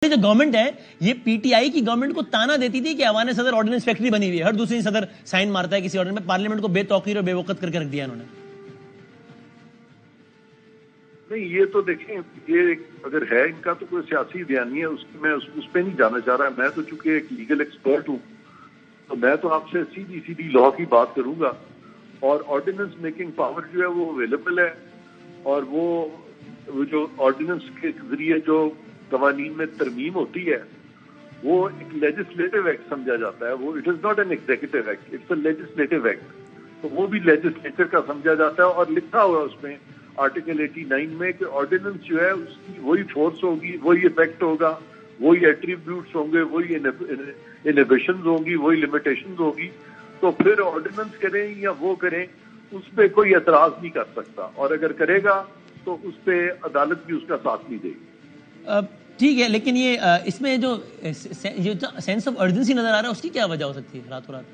جو گورنمنٹ ہے یہ پی ٹی آئی کی گورنمنٹ کو تانا دیتی تھی کہ ایوان صدر آرڈیننس فیکٹری بنی ہوئی ہے، ہر دوسری صدر سائن مارتا ہے کسی آرڈیننس میں، پارلیمنٹ کو بے توقیر اور بے وقت کر کے رکھ دیا انہوں نے۔ نہیں، یہ تو دیکھیں، یہ اگر ہے ان کا تو کوئی سیاسی بیانیہ ہے، میں اس پہ نہیں جانا چاہ رہا۔ میں تو چونکہ ایک لیگل ایکسپرٹ ہوں تو میں تو آپ سے سیدھی لا کی بات کروں گا، اور آرڈیننس میکنگ پاور جو ہے وہ اویلیبل ہے، اور وہ جو آرڈیننس کے ذریعے جو قوانین میں ترمیم ہوتی ہے وہ ایک لیجسلیٹو ایکٹ سمجھا جاتا ہے، وہ it is not an executive act, it's a legislative act, تو وہ بھی لیجسلیچر کا سمجھا جاتا ہے، اور لکھا ہوا ہے اس میں آرٹیکل 89 میں کہ آرڈیننس جو ہے اس کی وہی فورس ہوگی، وہی افیکٹ ہوگا، وہی ایٹریبیوٹس ہوں گے، وہی انہیبیشنز ہوں گی، وہی لمیٹیشنز ہوگی، تو پھر آرڈیننس کریں یا وہ کریں اس پہ کوئی اعتراض نہیں کر سکتا، اور اگر کرے گا تو اس پہ عدالت بھی اس کا ساتھ نہیں دے گی۔ ٹھیک ہے، لیکن یہ اس میں جو سینس آف ارجنسی نظر آ رہا ہے اس کی کیا وجہ ہو سکتی ہے؟ راتوں رات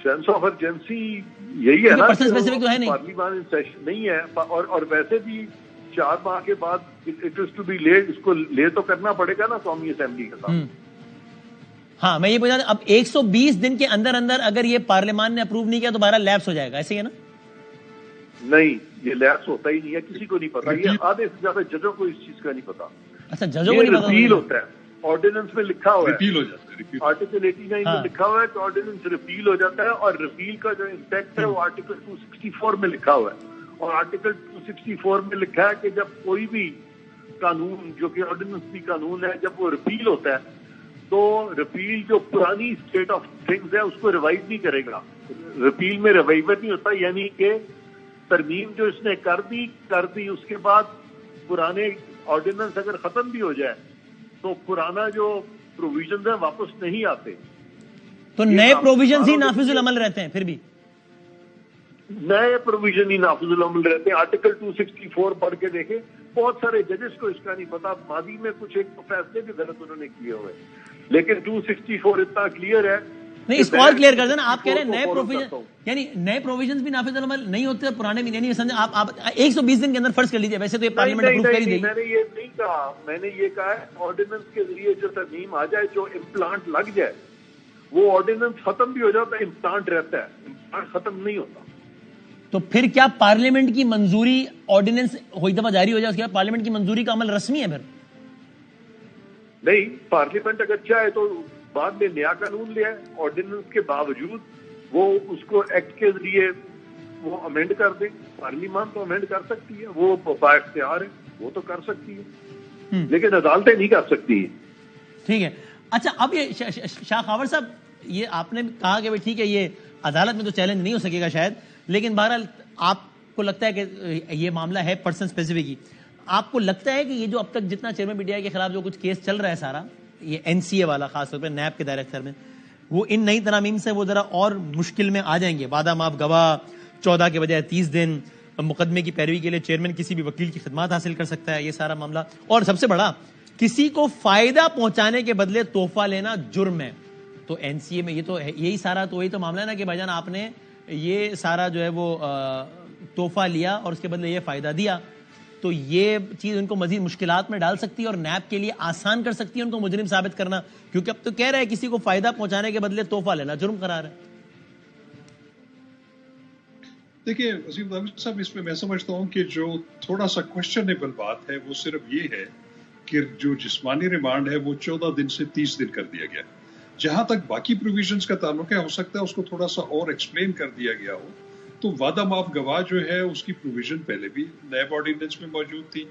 سینس آف ارجنسی یہی ہے نا، پارلیمان سیشن نہیں ہے، اور ویسے بھی 4 ماہ کے بعد it is to be late, اس کو لے تو کرنا پڑے گا نا قومی اسمبلی کے ساتھ۔ ہاں، میں یہ پوچھا اب 120 دن کے اندر اگر یہ پارلیمان نے اپروو نہیں کیا تو 12 لیپس ہو جائے گا، ایسے ہی ہے نا؟ نہیں، یہ لیپس ہوتا ہی نہیں ہے، کسی کو نہیں پتا، یہ آدھے سے زیادہ ججوں کو اس چیز کا نہیں پتا۔ اچھا، ججوں کو نہیں پتا؟ ریپیل ہوتا ہے، آرڈیننس میں لکھا ہوا ہے، ریپیل ہو جاتا ہے، آرٹیکل 89 میں لکھا ہوا ہے کہ آرڈیننس ریپیل ہو جاتا ہے، اور ریپیل کا جو امپیکٹ ہے وہ آرٹیکل 264 میں لکھا ہوا ہے، اور آرٹیکل 264 میں لکھا ہے کہ جب کوئی بھی قانون جو کہ آرڈیننس بھی قانون ہے، جب وہ ریپیل ہوتا ہے تو ریپیل جو پرانی اسٹیٹ آف تھنگز ہے اس کو ریوائز نہیں کرے گا۔ ریپیل میں ریوائول نہیں ہوتا، یعنی کہ ترمیم جو اس نے کر دی اس کے بعد پرانے آرڈیننس اگر ختم بھی ہو جائے تو پرانا جو پروویژنز ہیں واپس نہیں آتے، تو نئے پروویژنز ہی نافذ العمل رہتے ہیں، پھر بھی نئے پروویژن ہی نافذ العمل رہتے ہیں۔ آرٹیکل 264 پڑھ کے دیکھیں، بہت سارے ججز کو اس کا نہیں پتا، ماضی میں کچھ ایک فیصلے بھی غلط انہوں نے کیے ہوئے، لیکن 264 اتنا کلیئر ہے۔ نہیں، اس کو اور کلیئر کر دینا، آپ کہہ رہے ہیں نئے پروویژن، یعنی نئے پروویژنز بھی نافذ العمل نہیں ہوتے اور پرانے بھی نہیں، سمجھے آپ 120 دن کے اندر فرض کر لیجیے، ویسے تو یہ پارلیمنٹ اپروو کر ہی دے گی۔ میں نے یہ نہیں کہا، میں نے یہ کہا ہے آرڈیننس کے ذریعے جو ترمیم آ جائے، جو امپلانٹ لگ جائے، وہ آرڈیننس ختم بھی ہو جاتا ہے، امپلانٹ رہتا ہے، امپلانٹ ختم نہیں ہوتا۔ تو پھر کیا پارلیمنٹ کی منظوری آرڈیننس کوئی دفعہ جاری ہو جائے اس کے بعد پارلیمنٹ کی منظوری کا عمل رسمی ہے؟ پھر نہیں، پارلیمنٹ اگر چاہے تو بعد میں نیا قانون لے آئے، آرڈیننس کے باوجود وہ اس کو ایکٹ کے ذریعے وہ امینڈ کر دیں، پارلیمان تو امینڈ کر سکتی ہے، وہ با اختیار ہے، وہ تو کر سکتی ہے، لیکن عدالتیں نہیں کر سکتی۔ ٹھیک ہے، اچھا اب یہ شاہ خاور صاحب، یہ آپ نے کہا کہ ٹھیک ہے یہ عدالت میں تو چیلنج نہیں ہو سکے گا شاید، لیکن بہرحال آپ کو لگتا ہے کہ یہ معاملہ ہے پرسن اسپیسیفک ہی، آپ کو لگتا ہے کہ یہ جو اب تک جتنا چیئرمین پی ٹی آئی کے خلاف جو کچھ کیس چل رہا ہے سارا، یہ این سی اے والا خاص طور پہ نیب کے دائرہ اختیار میں، وہ ان نئی ترامیم سے وہ ذرا اور مشکل میں آ جائیں گے؟ وعدہ ماف گواہ 14 کے بجائے 30 دن، مقدمے کی پیروی کے لیے چیئرمین کسی بھی وکیل کی خدمات حاصل کر سکتا ہے، یہ سارا معاملہ، اور سب سے بڑا کسی کو فائدہ پہنچانے کے بدلے تحفہ لینا جرم ہے۔ تو این سی اے میں یہ تو یہی سارا تو وہی تو معاملہ ہے نا کہ بھائی جان آپ نے یہ سارا جو ہے وہ تحفہ لیا اور اس کے بدلے یہ فائدہ دیا، تو یہ چیز ان کو مزید مشکلات میں ڈال سکتی ہے اور نیب کے لیے آسان کر سکتی ہے ان کو مجرم ثابت کرنا، کیونکہ اب تو کہہ رہے ہیں کسی کو فائدہ پہنچانے کے بدلے تحفہ لینا جرم قرار ہے۔ دیکھیے وسیم صاحب، اس میں سمجھتا ہوں کہ جو تھوڑا سا کوشچنیبل بات ہے وہ صرف یہ ہے کہ جو جسمانی ریمانڈ ہے وہ 14 دن سے 30 دن کر دیا گیا۔ جہاں تک باقی پروویژنز کا تعلق ہے، ہو سکتا ہے اس کو تھوڑا سا اور ایکسپلین کر دیا گیا ہو۔ تو وعدہ معاف گواہ جو ہے اس کی پروویژن پہلے بھی نیب آرڈیننس میں موجود تھی،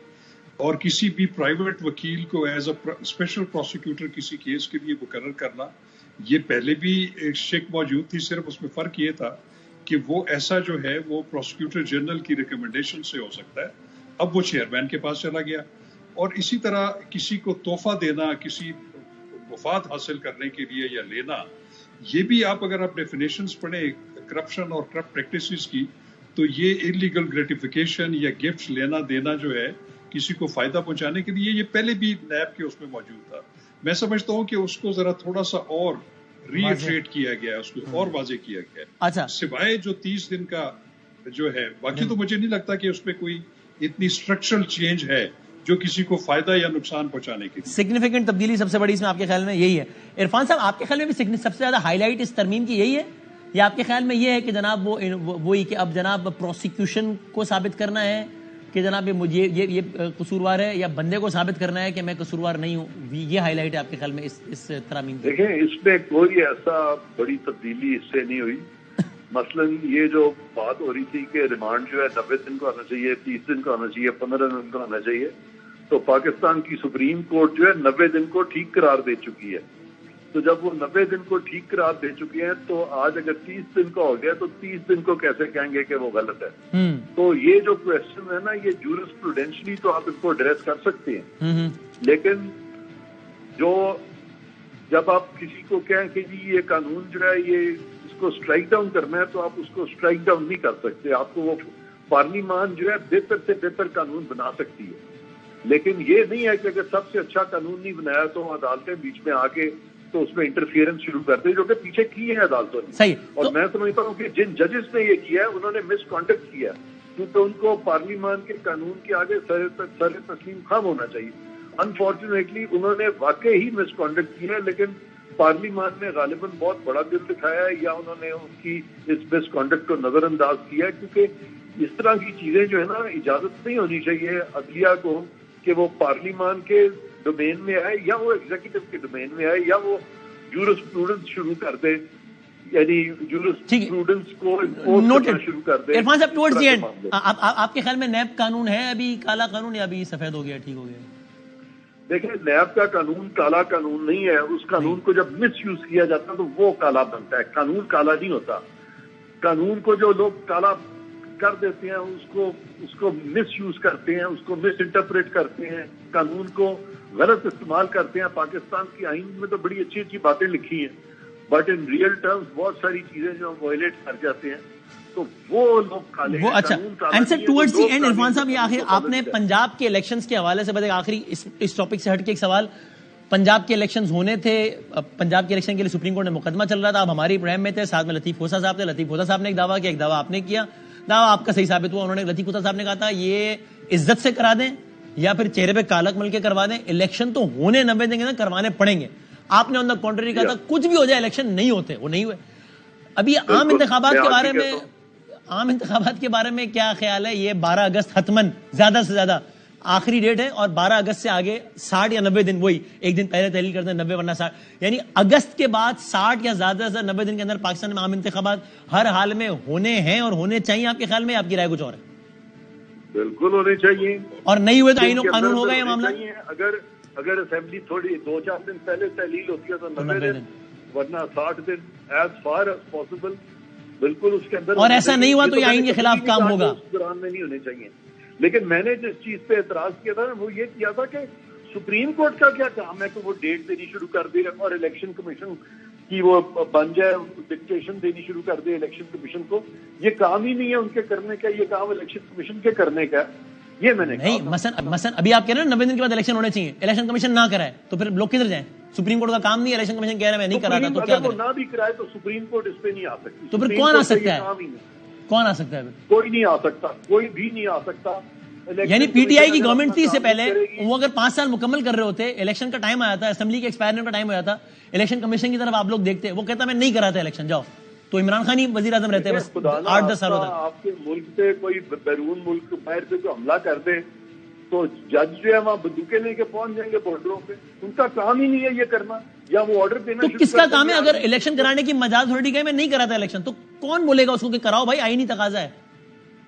اور کسی بھی پرائیویٹ وکیل کو ایز اے اسپیشل پروسیکیوٹر کسی کیس کے لیے مقرر کرنا یہ پہلے بھی ایک شک موجود تھی، صرف اس میں فرق یہ تھا کہ وہ ایسا جو ہے وہ پروسیکیوٹر جنرل کی ریکمنڈیشن سے ہو سکتا ہے، اب وہ چیئرمین کے پاس چلا گیا۔ اور اسی طرح کسی کو تحفہ دینا کسی مفاد حاصل کرنے کے لیے یا لینا، یہ بھی آپ اگر آپ ڈیفینیشنز پڑھیں کرپشن اور کرپٹ پریکٹسز کی، تو یہ انلیگل گریٹیفیکیشن یا گفٹ لینا دینا جو ہے کسی کو فائدہ پہنچانے کے لیے، یہ پہلے بھی نیب کے اس میں موجود تھا۔ میں سمجھتا ہوں کہ اس کو ذرا تھوڑا سا اور ری ایٹریٹ کیا گیا ہے، اس کو اور واضح کیا گیا ہے۔ اچھا، سوائے جو 30 دن کا جو ہے، باقی تو مجھے نہیں لگتا کہ اس میں کوئی اتنی اسٹرکچرل چینج ہے جو کسی کو فائدہ یا نقصان پہنچانے کے لیے. سگنیفیکنٹ تبدیلی سب سے بڑی اس میں آپ کے خیال میں یہی ہے. عرفان صاحب آپ کے خیال میں بھی سب سے زیادہ ہائی لائٹ اس ترمیم کی یہی ہے یا آپ کے خیال میں یہ ہے کہ جناب وہی کہ اب جناب پروسیکیوشن کو ثابت کرنا ہے کہ جناب مجھے یہ قصوروار ہے یا بندے کو ثابت کرنا ہے کہ میں قصوروار نہیں ہوں؟ یہ ہائی لائٹ ہے آپ کے خیال میں اس ترمیم کی؟ دیکھیں اس میں کوئی ایسا بڑی تبدیلی اس سے نہیں ہوئی. مثلاً یہ جو بات ہو رہی تھی کہ ریمانڈ جو ہے 90 دن کو آنا چاہیے, 30 دن کو آنا چاہیے, 15 دن کو آنا چاہیے, تو پاکستان کی سپریم کورٹ جو ہے 90 دن کو ٹھیک قرار دے چکی ہے. تو جب وہ 90 دن کو ٹھیک قرار دے چکی ہیں تو آج اگر 30 دن کا ہو گیا تو 30 دن کو کیسے کہیں گے کہ وہ غلط ہے؟ تو یہ جو کوشچن ہے نا, یہ جورسپروڈینشلی تو آپ اس کو ایڈریس کر سکتے ہیں, لیکن جو جب آپ کسی کو کہیں کہ جی یہ قانون جو ہے یہ اس کو اسٹرائک ڈاؤن کرنا ہے تو آپ اس کو اسٹرائک ڈاؤن نہیں کر سکتے. آپ کو وہ پارلیمان جو ہے بہتر سے بہتر قانون بنا سکتی ہے, لیکن یہ نہیں ہے کہ اگر سب سے اچھا قانون نہیں بنایا تو عدالتیں بیچ میں آ کے تو اس میں انٹرفیئرنس شروع کرتے, جو کہ پیچھے کی ہے عدالتوں نے. صحیح. اور میں سمجھتا ہوں کہ جن ججز نے یہ کیا ہے انہوں نے مس کانڈکٹ کیا, کیونکہ ان کو پارلیمان کے قانون کے آگے سر تسلیم خام ہونا چاہیے. انفارچونیٹلی انہوں نے واقعی ہی مس کانڈکٹ کیا ہے, لیکن پارلیمان نے غالباً بہت بڑا دل دکھایا ہے یا انہوں نے ان کی اس مس کانڈکٹ کو نظر انداز کیا ہے, کیونکہ اس طرح کی چیزیں جو ہے نا اجازت نہیں ہونی چاہیے عدلیہ کو کہ وہ پارلیمان کے ڈومین میں آئے یا وہ ایگزیکٹو کے ڈومین میں آئے یا وہ جورسپروڈنس شروع کر دے, یعنی جورسپروڈنس کو شروع کر دے. عرفان صاحب ٹورڈز دی اینڈ آپ کے خیال میں نیب قانون ہے ابھی کالا قانون یا ابھی سفید ہو گیا, ٹھیک ہو گیا؟ دیکھیں نیب کا قانون کالا قانون نہیں ہے. اس قانون کو جب مس یوز کیا جاتا ہے تو وہ کالا بنتا ہے. قانون کالا نہیں ہوتا. قانون کو جو لوگ کالا کر دیتے ہیں اس کو مس یوز کرتے ہیں, اس کو مس انٹرپریٹ کرتے ہیں, قانون کو غلط استعمال کرتے ہیں. پاکستان کی آئین میں تو بڑی اچھی اچھی باتیں لکھی ہیں, بٹ ان ریئل ٹرمز بہت ساری چیزیں جو وائلیٹ کر جاتے ہیں تو وہ لوگ کالے ہیں. اچھا and sir towards the end Irfan صاحب یہ آخر آپ نے پنجاب کے الیکشنز کے حوالے سے بتائیں, آخری اس ٹاپک سے ہٹ کے ایک سوال. پنجاب کے الیکشنز ہونے تھے, پنجاب کے الیکشن کے لیے سپریم کورٹ میں مقدمہ چل رہا تھا, آپ ہماری پروگرام میں تھے, ساتھ میں لطیف خوسا صاحب تھے. لطیف خوسا صاحب نے ایک دعویٰ کیا, ایک دعویٰ آپ نے کیا, دعویٰ آپ کا صحیح ثابت ہوا. انہوں نے لطیف خوسا صاحب نے کہا تھا یہ عزت سے کرا دیں یا پھر چہرے پہ کالک مل کے کروا دیں, الیکشن تو ہونے 90 دن کے کروانے پڑیں گے. آپ نے آن دا کنٹری کہا تھا کچھ بھی ہو جائے الیکشن نہیں ہوتے, وہ نہیں ہوئے. ابھی عام انتخابات کے بارے میں کیا خیال ہے؟ یہ 12 اگست حتمن زیادہ سے زیادہ آخری ڈیٹ ہے, اور 12 اگست سے آگے 60 یا 90 دن, وہی ایک دن پہلے تحلیل کرتے ہیں 90 ورنہ 60, یعنی اگست کے بعد 60 یا زیادہ سے زیادہ 90 دن کے اندر پاکستان میں عام انتخابات ہر حال میں ہونے ہیں اور ہونے چاہیے. آپ کے خیال میں, آپ کی رائے کچھ اور ہے؟ بالکل ہونے چاہیے, اور نہیں ہوئے تو آئین و قانون ہوگا یہ معاملہ. اگر اسمبلی تھوڑی 2-4 دن پہلے تحلیل ہوتی ہے تو 90 دن, ورنہ 60 دن, ایز فار ایز پاسبل بالکل اس کے اندر. اور ایسا نہیں ہوا تو یہ آئین کے خلاف کام ہوگا. اس دوران میں نہیں ہونے چاہیے. لیکن میں نے جس چیز پہ اعتراض کیا تھا وہ یہ کیا تھا کہ سپریم کورٹ کا کیا کام ہے کہ وہ ڈیٹ دینی شروع کر دے اور الیکشن کمیشن کی وہ بن جائے, ڈکٹیشن دینی شروع کر دے الیکشن کمیشن کو. یہ کام ہی نہیں ہے ان کے کرنے کا, یہ کام الیکشن کمیشن کے کرنے کا. یہ میں نے نہیں, مثلا ابھی آپ کہہ رہے ہیں 90 دن کے بعد الیکشن ہونے چاہیے, الیکشن کمیشن نہ کرائے تو پھر لوگ کدھر جائیں؟ سپریم کورٹ کا کام نہیں ہے, الیکشن کمیشن کہہ رہا ہے میں نہیں کر رہا تھا, تو کیا کریں؟ نہ بھی کرائے تو سپریم کورٹ اس پہ نہیں آ سکتی. تو پھر کون آ سکتا ہے؟ کون آ سکتا ہے؟ کوئی نہیں آ سکتا, کوئی بھی نہیں آ سکتا. یعنی پی ٹی آئی کی گورنمنٹ تھی اس سے پہلے, وہ اگر 5 سال مکمل کر رہے ہوتے, الیکشن کا ٹائم آیا تھا, اسمبلی کے ایکسپائرمنٹ کا ٹائم ہوا تھا, الیکشن کمیشن کی طرف آپ لوگ دیکھتے, وہ کہتا میں نہیں کرا تھا الیکشن, جاؤ. تو عمران خان ہی وزیر اعظم رہتے بس 8-10 سالوں تک. آپ کے ملک پہ کوئی بیرون ملک باہر پہ کوئی حملہ کر دے تو جج جو ہے وہاں بندوقیں لے کے پہنچ جائیں گے بارڈروں پہ. ان کا کام ہی نہیں ہے یہ کرنا یا وہ آرڈر دینا. تو کس کا کام ہے؟ اگر الیکشن کرانے کی مجاز اتھارٹی کہے میں نہیں کرا تھا الیکشن, تو کون بولے گا اس کو کہ کراؤ بھائی, آئینی تقاضا ہے.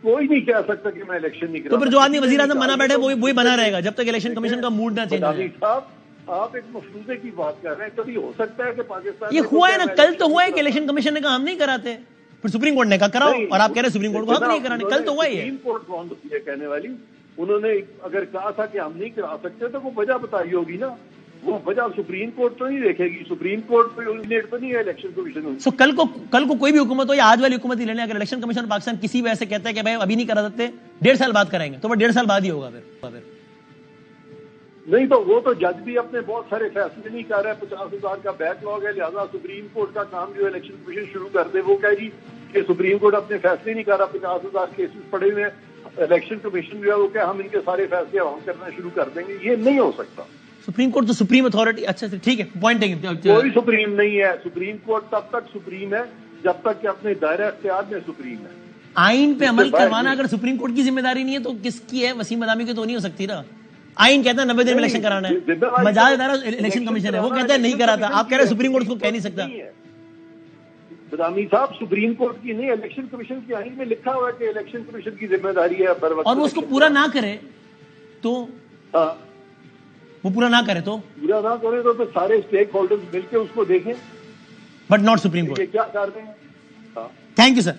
کوئی نہیں کہہ سکتا کہ میں الیکشن نہیں کرا. تو پھر جو آدمی وزیر اعظم بنا بیٹھے وہی بنا رہے گا جب تک الیکشن کمیشن کا موڈ نہ چینج ہو. صاحب آپ ایک مفروضے کی بات کر رہے ہیں, کبھی ہو سکتا ہے کہ پاکستان یہ ہوا ہے نا, کل تو ہوا ہے کہ الیکشن کمیشن نے کہا ہم نہیں کراتے, پھر سپریم کورٹ نے کہا کراؤ, اور آپ کہہ رہے سپریم کورٹ کو حق نہیں کرانے. کل تو ہوا ہی ہے. سپریم کورٹ کون ہوتی ہے کہنے والی؟ انہوں نے اگر کہا تھا کہ ہم نہیں کرا سکتے تو وہ وجہ بتائی ہوگی نا. وہ وجہ سپریم کورٹ تو نہیں دیکھے گی. سپریم کورٹ پہ تو نہیں ہے الیکشن کمیشن. سو کل کو کوئی بھی حکومت ہو یا آج والی حکومت ہی لینے, اگر الیکشن کمیشن پاکستان کسی وجہ سے کہتا ہے کہ بھائی ابھی نہیں کرا سکتے, 1.5 سال بعد کرائیں گے, تو وہ 1.5 سال بعد ہی ہوگا. پھر نہیں تو وہ تو جج بھی اپنے بہت سارے فیصلے نہیں کر رہے. 50,000 کا بیک لاگ ہے, لہٰذا سپریم کورٹ کا کام جو ہے الیکشن کمیشن شروع کر دے. وہ کہہ جی کہ سپریم کورٹ اپنے فیصلے نہیں کر رہا, 50,000 کیسز پڑے ہوئے ہیں, الیکشن کمیشن جو ہے وہ کہ ہم ان کے سارے فیصلے ہم کرنا شروع کر دیں گے، یہ نہیں ہو سکتا. سپریم کورٹ تو سپریم اتھارٹی. اچھا ٹھیک ہے، پوائنٹ کوئی سپریم نہیں ہے. سپریم کورٹ تب تک سپریم ہے جب تک کہ اپنے دائرہ اختیار میں سپریم ہے. آئین پہ عمل کروانا اگر سپریم کورٹ کی ذمہ داری نہیں ہے تو کس کی ہے؟ وسیم ادامی کی تو نہیں ہو سکتی نا. آئین کہتا ہے 90 دن میں الیکشن کرانا ہے، مجاز ادارہ الیکشن کمیشن ہے، وہ کہتا ہے نہیں کراتا. آپ کہہ رہے ہیں سپریم کورٹ اس کو کہہ نہیں سکتا. بدامی صاحب سپریم کورٹ کی نہیں، الیکشن کمیشن کی آئین میں لکھا ہوا ہے کہ الیکشن کمیشن کی ذمہ داری ہے بر وقت. اور وہ اس کو پورا نہ کرے تو وہ پورا نہ کرے تو پورا نہ کرے تو سارے اسٹیک ہولڈرز مل کے اس کو دیکھیں، بٹ ناٹ سپریم کورٹ. یہ کیا کر رہے ہیں. Thank you sir.